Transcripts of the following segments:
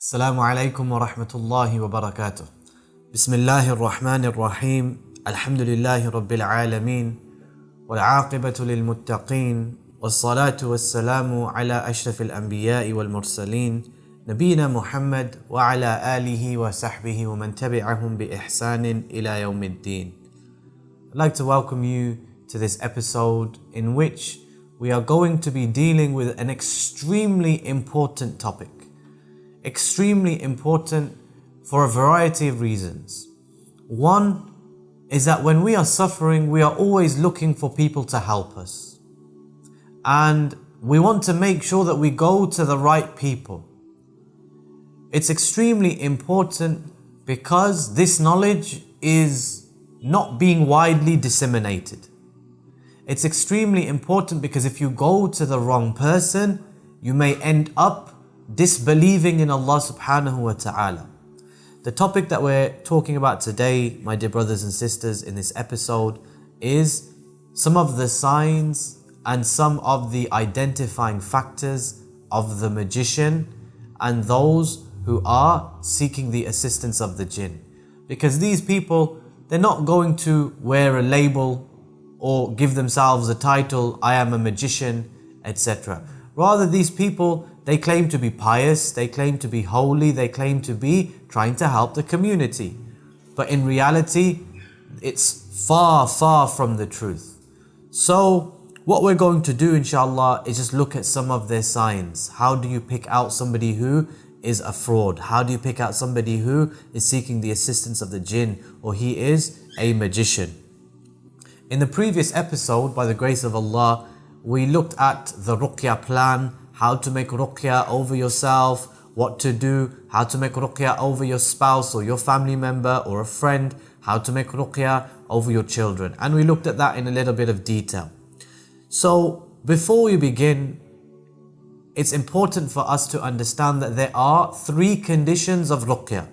السلام عليكم ورحمة الله وبركاته. بسم الله الرحمن الرحيم. الحمد لله رب العالمين والعاقبة للمتقين والصلاة والسلام على أشرف الأنبياء والمرسلين نبينا محمد وعلى آله وصحبه ومن تبعهم بإحسان إلى يوم الدين. I'd like to welcome you to this episode in which we are going to be dealing with an extremely important topic. Extremely important for a variety of reasons. One is that when we are suffering, we are always looking for people to help us. And we want to make sure that we go to the right people. It's extremely important because this knowledge is not being widely disseminated. It's extremely important because if you go to the wrong person, you may end up disbelieving in Allah subhanahu wa ta'ala. The topic that we're talking about today, my dear brothers and sisters, in this episode is some of the signs and some of the identifying factors of the magician and those who are seeking the assistance of the jinn. Because these people, they're not going to wear a label or give themselves a title, I am a magician, etc. Rather, these people, they claim to be pious, they claim to be holy, they claim to be trying to help the community. But in reality, it's far, far from the truth. So, what we're going to do, inshallah, is just look at some of their signs. How do you pick out somebody who is a fraud? How do you pick out somebody who is seeking the assistance of the jinn or he is a magician? In the previous episode, by the grace of Allah, we looked at the ruqya plan, how to make ruqya over yourself, what to do, how to make ruqya over your spouse or your family member or a friend, how to make ruqya over your children. And we looked at that in a little bit of detail. So before we begin, it's important for us to understand that there are three conditions of ruqya.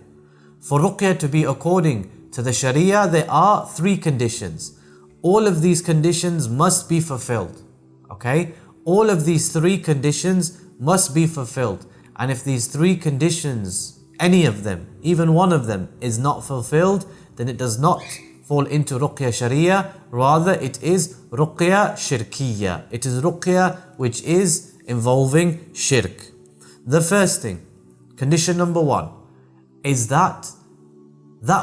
For ruqya to be according to the Sharia, there are three conditions. All of these conditions must be fulfilled. Okay? All of these three conditions must be fulfilled. And if these three conditions, any of them, even one of them is not fulfilled, then it does not fall into ruqya sharia. Rather, it is ruqya shirkiyya. It is ruqya which is involving shirk. The first thing, condition number one, is that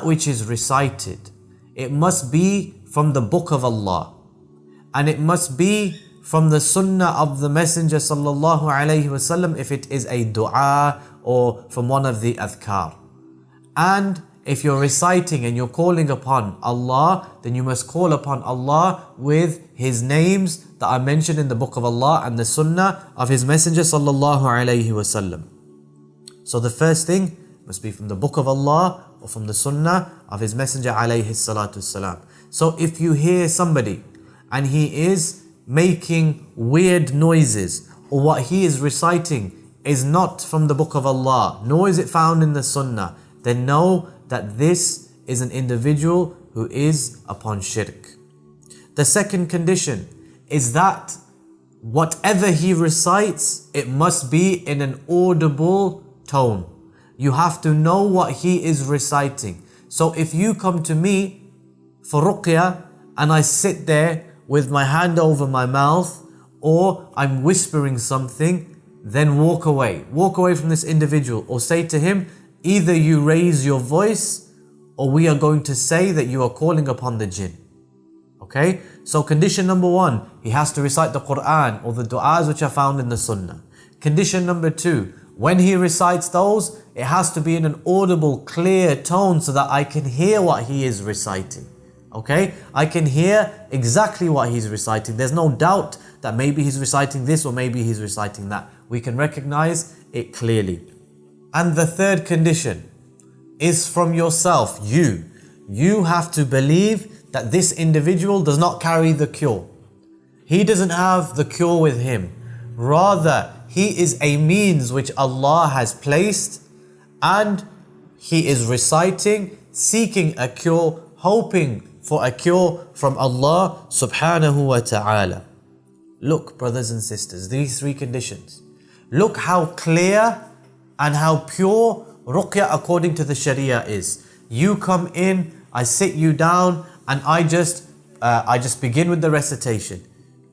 which is recited, it must be from the book of Allah. And it must be from the sunnah of the Messenger sallallahu alayhi wasallam if it is a dua or from one of the adhkar. And if you're reciting and you're calling upon Allah, then you must call upon Allah with His names that are mentioned in the book of Allah and the sunnah of His Messenger sallallahu alayhi wasallam. So the first thing must be from the book of Allah or from the sunnah of His Messenger alayhi salatu wasalam. So if you hear somebody and he is making weird noises, or what he is reciting is not from the book of Allah, nor is it found in the sunnah, then know that this is an individual who is upon shirk. The second condition is that whatever he recites, it must be in an audible tone. You have to know what he is reciting. So if you come to me for ruqya and I sit there with my hand over my mouth, or I'm whispering something, then walk away. Walk away from this individual, or say to him, either you raise your voice, or we are going to say that you are calling upon the jinn. Okay? So condition number one, he has to recite the Quran or the du'as which are found in the sunnah. Condition number two, when he recites those, it has to be in an audible, clear tone so that I can hear what he is reciting. Okay, I can hear exactly what he's reciting. There's no doubt that maybe he's reciting this or maybe he's reciting that. We can recognize it clearly. And the third condition is from yourself, you. You have to believe that this individual does not carry the cure. He doesn't have the cure with him. Rather, he is a means which Allah has placed and he is reciting, seeking a cure, hoping for a cure from Allah subhanahu wa ta'ala. Look, brothers and sisters, these three conditions. Look how clear and how pure ruqya according to the Sharia is. You come in, I sit you down, and I just begin with the recitation.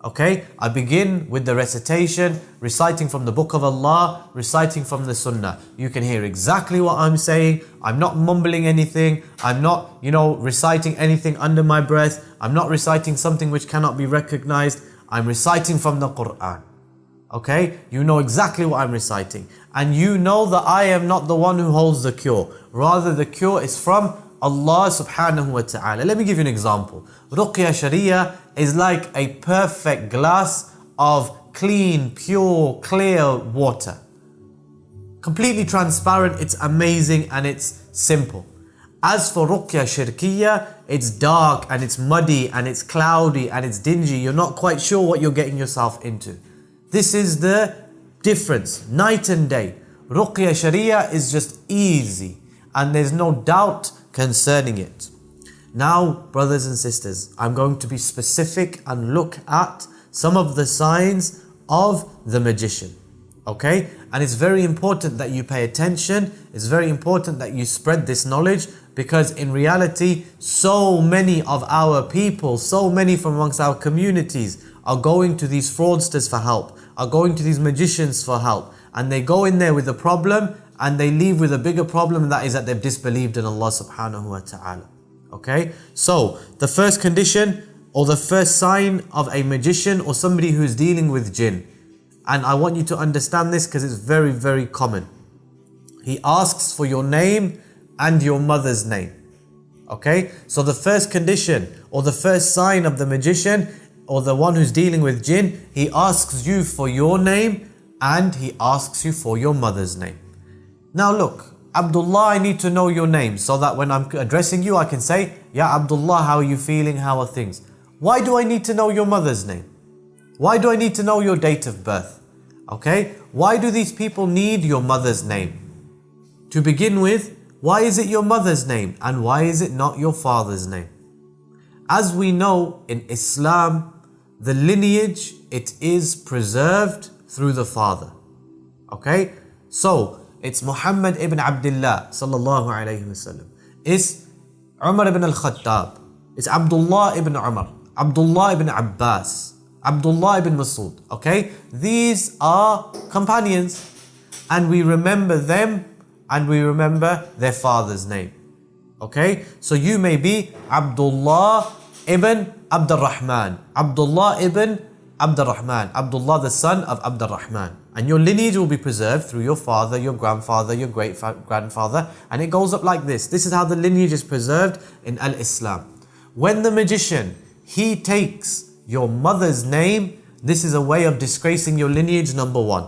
Okay, I begin with the recitation, reciting from the book of Allah, reciting from the Sunnah. You can hear exactly what I'm saying. I'm not mumbling anything. I'm not, reciting anything under my breath. I'm not reciting something which cannot be recognized. I'm reciting from the Quran. Okay, you know exactly what I'm reciting. And you know that I am not the one who holds the cure. Rather, the cure is from Allah subhanahu wa ta'ala. Let me give you an example. Ruqya Sharia is like a perfect glass of clean, pure, clear water. Completely transparent, it's amazing and it's simple. As for Ruqya Shirkiya, it's dark and it's muddy and it's cloudy and it's dingy. You're not quite sure what you're getting yourself into. This is the difference, night and day. Ruqya Sharia is just easy and there's no doubt concerning it. Now, brothers and sisters, I'm going to be specific and look at some of the signs of the magician. Okay? And it's very important that you pay attention. It's very important that you spread this knowledge, because in reality, so many of our people, so many from amongst our communities are going to these fraudsters for help, are going to these magicians for help. And they go in there with a problem and they leave with a bigger problem, and that is that they've disbelieved in Allah subhanahu wa ta'ala. Okay? So, the first condition or the first sign of a magician or somebody who's dealing with jinn, and I want you to understand this because it's very, very common. He asks for your name and your mother's name. Okay? So the first condition or the first sign of the magician or the one who's dealing with jinn, he asks you for your name and he asks you for your mother's name. Now look, Abdullah, I need to know your name so that when I'm addressing you, I can say, Ya Abdullah, how are you feeling? How are things? Why do I need to know your mother's name? Why do I need to know your date of birth? Okay? Why do these people need your mother's name? To begin with, why is it your mother's name and why is it not your father's name? As we know in Islam, the lineage, it is preserved through the father. Okay? So, it's Muhammad ibn Abdullah sallallahu alayhi wasallam. It's Umar ibn al-Khattab. It's Abdullah ibn Umar. Abdullah ibn Abbas. Abdullah ibn Masud. Okay? These are companions. And we remember them and we remember their father's name. Okay? So you may be Abdullah ibn Abdurrahman. Abdullah ibn Abdurrahman. Abdullah the son of Abdurrahman. And your lineage will be preserved through your father, your grandfather, your great-grandfather. And it goes up like this. This is how the lineage is preserved in Al-Islam. When the magician, he takes your mother's name, this is a way of disgracing your lineage, number one.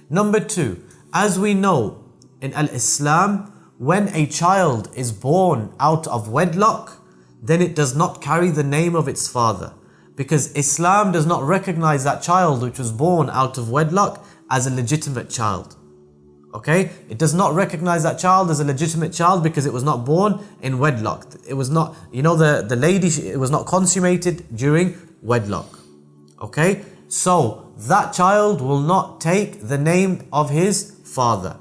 Number two, as we know in Al-Islam, when a child is born out of wedlock, then it does not carry the name of its father. Because Islam does not recognize that child which was born out of wedlock as a legitimate child. Okay? It does not recognize that child as a legitimate child because it was not born in wedlock. It was not, the lady, it was not consummated during wedlock. Okay? So, that child will not take the name of his father.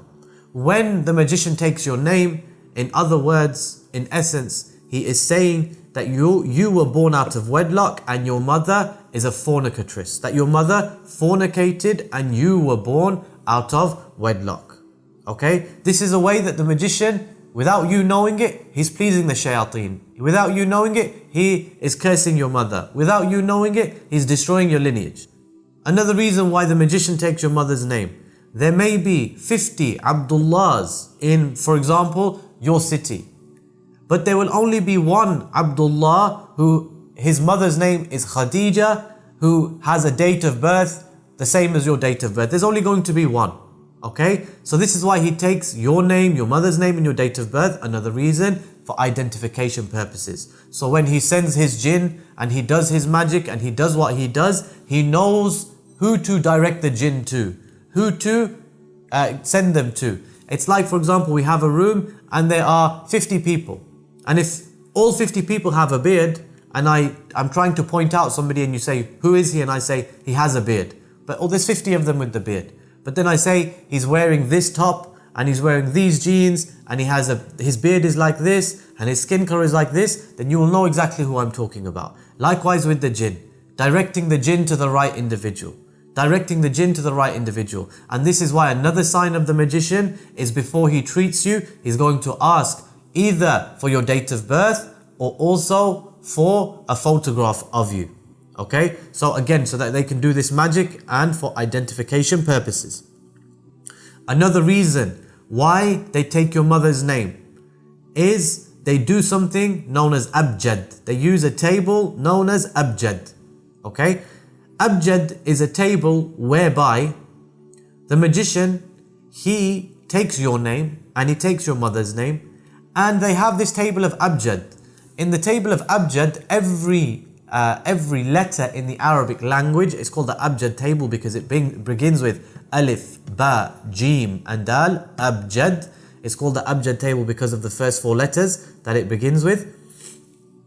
When the magician takes your name, in other words, in essence, he is saying that you were born out of wedlock and your mother is a fornicatress. That your mother fornicated and you were born out of wedlock. Okay? This is a way that the magician, without you knowing it, he's pleasing the shayateen. Without you knowing it, he is cursing your mother. Without you knowing it, he's destroying your lineage. Another reason why the magician takes your mother's name. There may be 50 Abdullahs in, for example, your city. But there will only be one Abdullah who his mother's name is Khadija, who has a date of birth the same as your date of birth. There's only going to be one. Okay? So this is why he takes your name, your mother's name and your date of birth. Another reason, for identification purposes. So when he sends his jinn and he does his magic and he does what he does, he knows who to direct the jinn to, who to send them to. It's like, for example, we have a room and there are 50 people. And if all 50 people have a beard and I'm trying to point out somebody and you say, who is he? And I say, he has a beard. But there's 50 of them with the beard. But then I say he's wearing this top and he's wearing these jeans and his beard is like this and his skin color is like this, then you will know exactly who I'm talking about. Likewise with the jinn, directing the jinn to the right individual. Directing the jinn to the right individual. And this is why another sign of the magician is before he treats you, he's going to ask either for your date of birth or also for a photograph of you. Okay, so again, so that they can do this magic and for identification purposes. Another reason why they take your mother's name is they do something known as abjad. They use a table known as abjad. Okay, abjad is a table whereby the magician, he takes your name and he takes your mother's name, and they have this table of abjad. In the table of abjad, every letter in the Arabic language is called the abjad table because it begins with alif, ba, jim and dal. Abjad. It's called the abjad table because of the first 4 letters that it begins with.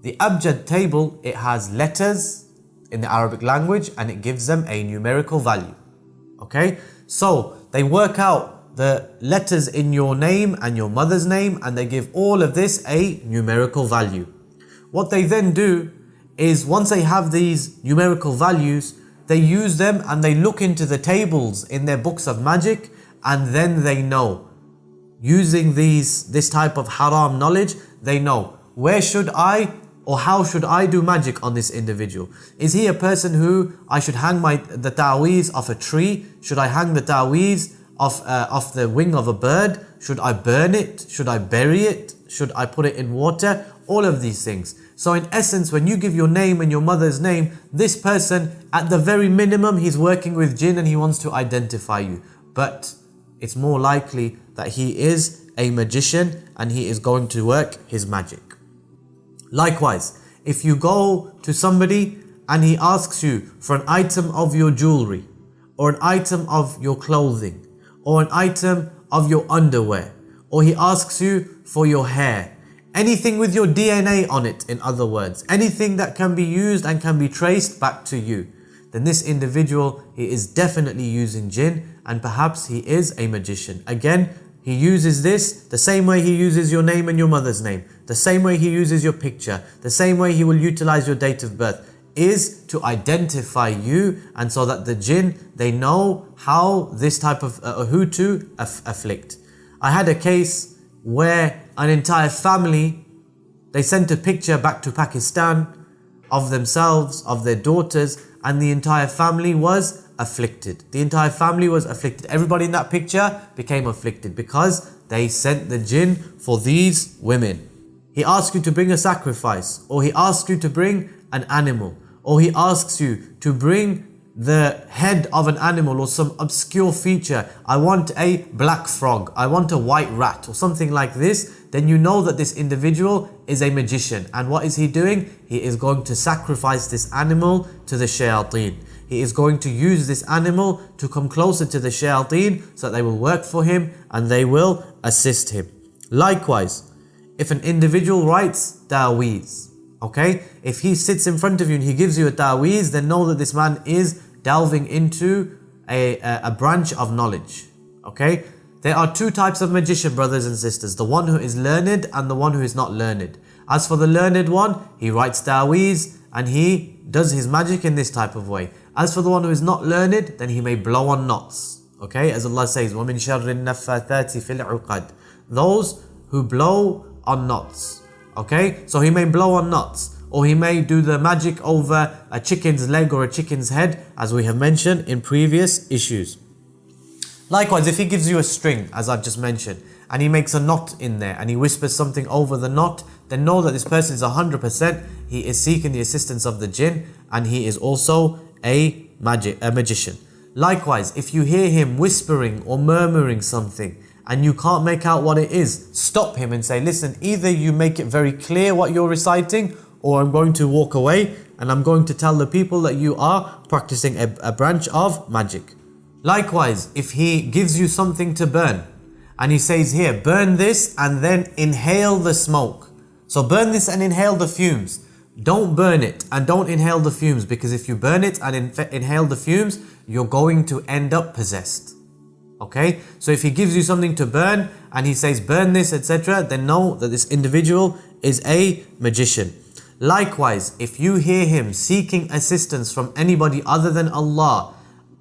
The abjad table, it has letters in the Arabic language and it gives them a numerical value. Okay, so they work out the letters in your name and your mother's name and they give all of this a numerical value. What they then do is once they have these numerical values, they use them and they look into the tables in their books of magic, and then they know, using this type of haram knowledge, they know where should I or how should I do magic on this individual. Is he a person who I should hang the ta'weez off a tree? Should I hang the ta'weez off the wing of a bird? Should I burn it? Should I bury it? Should I put it in water? All of these things. So in essence, when you give your name and your mother's name, this person, at the very minimum, he's working with jinn and he wants to identify you. But it's more likely that he is a magician and he is going to work his magic. Likewise, if you go to somebody and he asks you for an item of your jewelry, or an item of your clothing, or an item of your underwear, or he asks you for your hair, anything with your DNA on it, in other words, anything that can be used and can be traced back to you, then this individual, he is definitely using jinn and perhaps he is a magician. Again, he uses this the same way he uses your name and your mother's name, the same way he uses your picture, the same way he will utilize your date of birth, is to identify you, and so that the jinn, they know how this type of who to afflict. I had a case where an entire family, they sent a picture back to Pakistan of themselves, of their daughters, and the entire family was afflicted. The entire family was afflicted. Everybody in that picture became afflicted because they sent the jinn for these women. He asks you to bring a sacrifice, or he asks you to bring an animal, or he asks you to bring the head of an animal or some obscure feature. I want a black frog, I want a white rat or something like this. Then you know that this individual is a magician. And what is he doing? He is going to sacrifice this animal to the shayateen. He is going to use this animal to come closer to the shayateen so that they will work for him and they will assist him. Likewise, if an individual writes ta'weez, okay, if he sits in front of you and he gives you a ta'weez, then know that this man is delving into a branch of knowledge. Okay, there are 2 types of magician, brothers and sisters, the one who is learned and the one who is not learned. As for the learned one, he writes ta'weez and he does his magic in this type of way. As for the one who is not learned, then he may blow on knots. Okay, as Allah says, وَمِن شَرِّ النَّفَّاثَاتِ فِي الْعُقَدِ, those who blow on knots. Okay, so he may blow on knots, or he may do the magic over a chicken's leg or a chicken's head, as we have mentioned in previous issues. Likewise, if he gives you a string, as I've just mentioned, and he makes a knot in there and he whispers something over the knot, then know that this person is 100%, he is seeking the assistance of the jinn and he is also a magician. Likewise, if you hear him whispering or murmuring something and you can't make out what it is, stop him and say, listen, either you make it very clear what you're reciting, or I'm going to walk away and I'm going to tell the people that you are practicing a branch of magic. Likewise, if he gives you something to burn and he says, here, burn this and then inhale the smoke. So burn this and inhale the fumes. Don't burn it and don't inhale the fumes, because if you burn it and inhale the fumes, you're going to end up possessed. Okay, so if he gives you something to burn and he says burn this, etc., then know that this individual is a magician. Likewise, if you hear him seeking assistance from anybody other than Allah,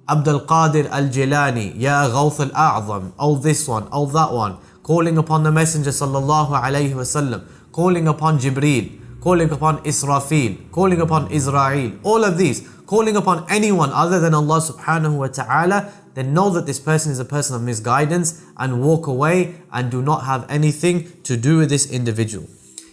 Abdul Qadir al-Jilani, Ya Ghawth al-A'zam, oh this one, oh that one, calling upon the Messenger sallallahu alayhi wasallam, calling upon Jibreel, calling upon Israfil, calling upon Israel, all of these, calling upon anyone other than Allah subhanahu wa ta'ala, then know that this person is a person of misguidance and walk away and do not have anything to do with this individual.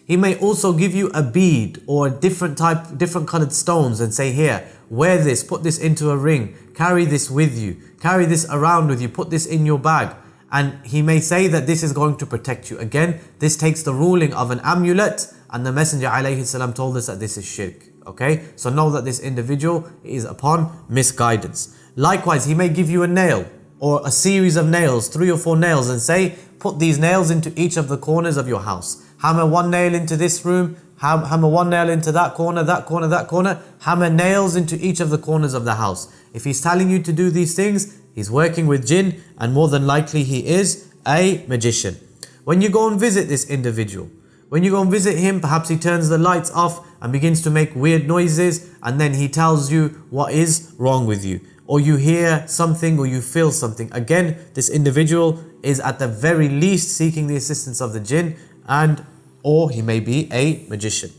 He may also give you a bead or a different colored stones and say, here, wear this, put this into a ring, carry this with you, carry this around with you, put this in your bag. And he may say that this is going to protect you. Again, this takes the ruling of an amulet, and the Messenger alayhi salam told us that this is shirk. Okay, so know that this individual is upon misguidance. Likewise, he may give you a nail or a series of nails, 3 or 4 nails, and say, put these nails into each of the corners of your house. Hammer one nail into this room, hammer one nail into that corner, that corner, that corner. Hammer nails into each of the corners of the house. If he's telling you to do these things, he's working with jinn, and more than likely he is a magician. When you go and visit this individual, when you go and visit him, perhaps he turns the lights off and begins to make weird noises, and then he tells you what is wrong with you. Or you hear something or you feel something. Again, this individual is at the very least seeking the assistance of the jinn, or he may be a magician.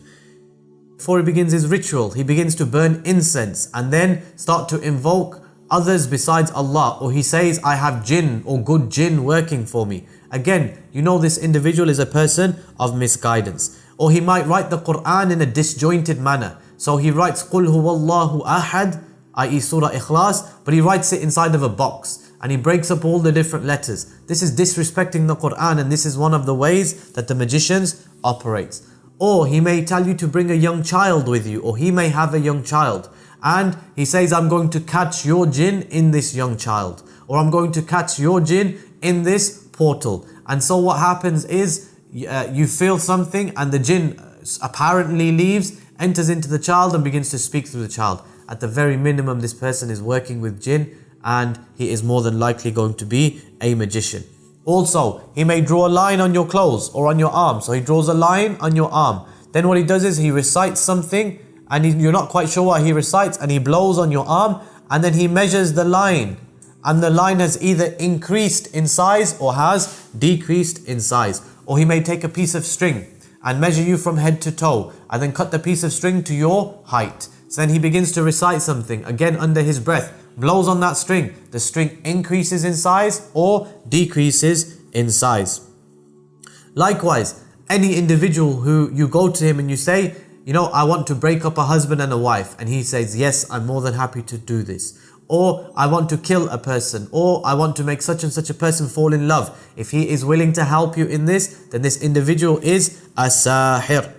Before he begins his ritual, he begins to burn incense and then start to invoke others besides Allah, or he says, I have jinn or good jinn working for me. Again, you know this individual is a person of misguidance. Or he might write the Quran in a disjointed manner. So he writes Qul huwallahu ahad, i.e. Surah Ikhlas, but he writes it inside of a box and he breaks up all the different letters. This is disrespecting the Quran, and this is one of the ways that the magicians operate. Or he may tell you to bring a young child with you, or he may have a young child, and he says, I'm going to catch your jinn in this young child, or I'm going to catch your jinn in this portal. And so what happens is you feel something and the jinn apparently leaves, enters into the child and begins to speak through the child. At the very minimum, this person is working with jinn, and he is more than likely going to be a magician. Also, he may draw a line on your clothes or on your arm. So he draws a line on your arm. Then what he does is he recites something, and you're not quite sure what he recites, and he blows on your arm, and then he measures the line, and the line has either increased in size or has decreased in size. Or he may take a piece of string and measure you from head to toe, and then cut the piece of string to your height. So then he begins to recite something, again under his breath, blows on that string. The string increases in size or decreases in size. Likewise, any individual who you go to him and you say, I want to break up a husband and a wife, and he says, yes, I'm more than happy to do this. Or I want to kill a person, or I want to make such and such a person fall in love. If he is willing to help you in this, then this individual is a sahir.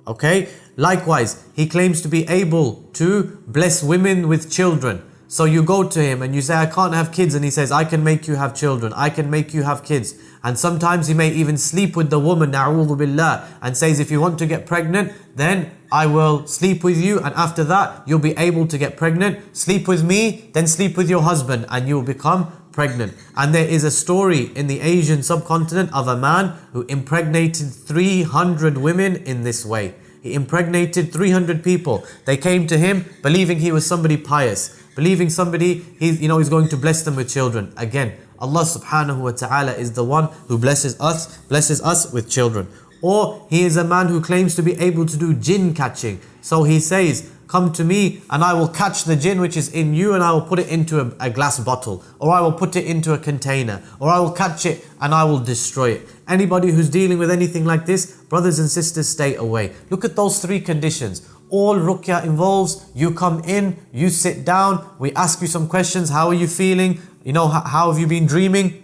Okay? Likewise, he claims to be able to bless women with children. So you go to him and you say, I can't have kids, and he says, I can make you have children, I can make you have kids. And sometimes he may even sleep with the woman, na'udhu billah, and says, if you want to get pregnant, then I will sleep with you, and after that you'll be able to get pregnant. Sleep with me, then sleep with your husband, and you'll become pregnant. And there is a story in the Asian subcontinent of a man who impregnated 300 women in this way. He impregnated 300 people. They came to him believing he was somebody pious, believing somebody he's going to bless them with children. Again, Allah subhanahu wa ta'ala is the one who blesses us with children. Or he is a man who claims to be able to do jinn catching. So he says, come to me and I will catch the jinn which is in you, and I will put it into a glass bottle, or I will put it into a container, or I will catch it and I will destroy it. Anybody who's dealing with anything like this, brothers and sisters, stay away. Look at those 3 conditions. All ruqya involves you come in, you sit down, we ask you some questions. How are you feeling? How have you been dreaming?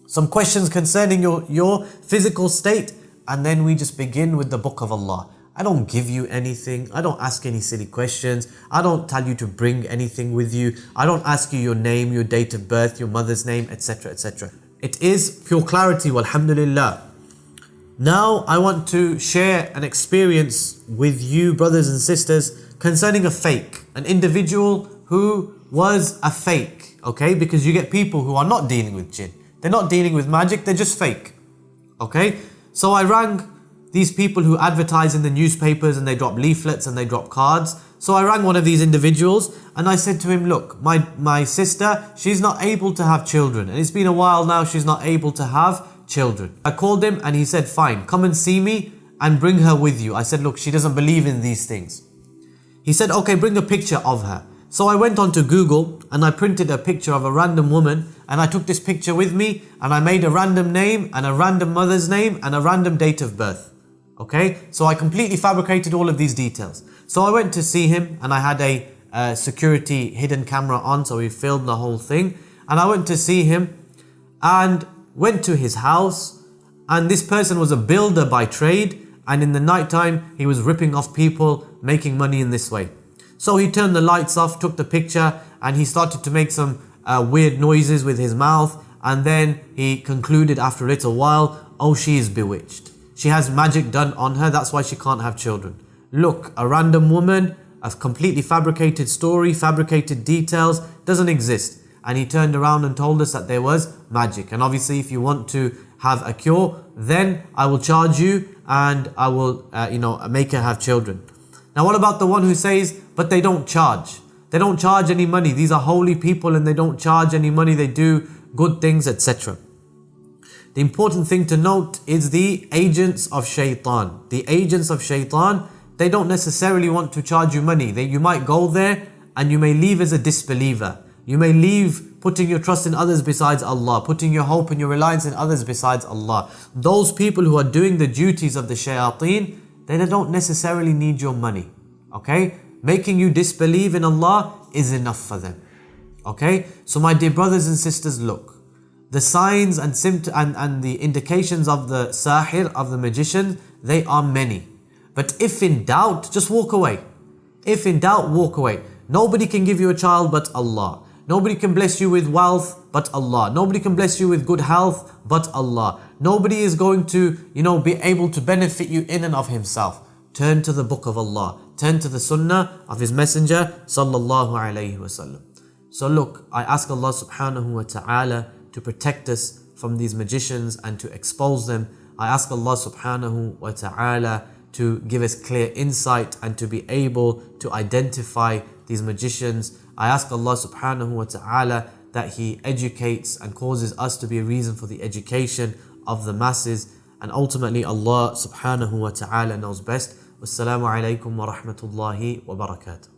Some questions concerning your physical state. And then we just begin with the book of Allah. I don't give you anything. I don't ask any silly questions. I don't tell you to bring anything with you. I don't ask you your name, your date of birth, your mother's name, etc., etc. It is pure clarity, walhamdulillah. Now I want to share an experience with you, brothers and sisters, concerning a fake. An individual who was a fake. okay? Because you get people who are not dealing with jinn. They're not dealing with magic, they're just fake, okay? So I rang these people who advertise in the newspapers and they drop leaflets and they drop cards. So I rang one of these individuals and I said to him, look, my sister, she's not able to have children. And it's been a while now, she's not able to have children. I called him and he said, fine, come and see me and bring her with you. I said, look, she doesn't believe in these things. He said, okay, bring a picture of her. So I went onto Google and I printed a picture of a random woman and I took this picture with me and I made a random name and a random mother's name and a random date of birth. Okay, so I completely fabricated all of these details. So I went to see him and I had a security hidden camera on, so we filmed the whole thing. And I went to see him and went to his house, and this person was a builder by trade, and in the night time he was ripping off people, making money in this way. So he turned the lights off, took the picture, and he started to make some weird noises with his mouth, and then he concluded after a little while, oh, she is bewitched. She has magic done on her, that's why she can't have children. Look, a random woman, a completely fabricated story, fabricated details, doesn't exist. And he turned around and told us that there was magic. And obviously if you want to have a cure, then I will charge you and I will make her have children. Now what about the one who says, but they don't charge? They don't charge any money. These are holy people and they don't charge any money. They do good things, etc. The important thing to note is the agents of shaitan. The agents of shaitan, they don't necessarily want to charge you money. You might go there and you may leave as a disbeliever. You may leave putting your trust in others besides Allah, putting your hope and your reliance in others besides Allah. Those people who are doing the duties of the shayateen, they don't necessarily need your money. Okay? Making you disbelieve in Allah is enough for them. Okay? So my dear brothers and sisters, look. The signs and and the indications of the sahir, of the magician, they are many. But if in doubt, just walk away. If in doubt, walk away. Nobody can give you a child but Allah. Nobody can bless you with wealth but Allah. Nobody can bless you with good health but Allah. Nobody is going to, be able to benefit you in and of himself. Turn to the book of Allah. Turn to the sunnah of His Messenger sallallahu alayhi wasallam. So look, I ask Allah subhanahu wa ta'ala to protect us from these magicians and to expose them. I ask Allah subhanahu wa ta'ala to give us clear insight and to be able to identify these magicians. I ask Allah subhanahu wa ta'ala that He educates and causes us to be a reason for the education of the masses. And ultimately Allah subhanahu wa ta'ala knows best. Wassalamu alaikum wa rahmatullahi wa barakatuh.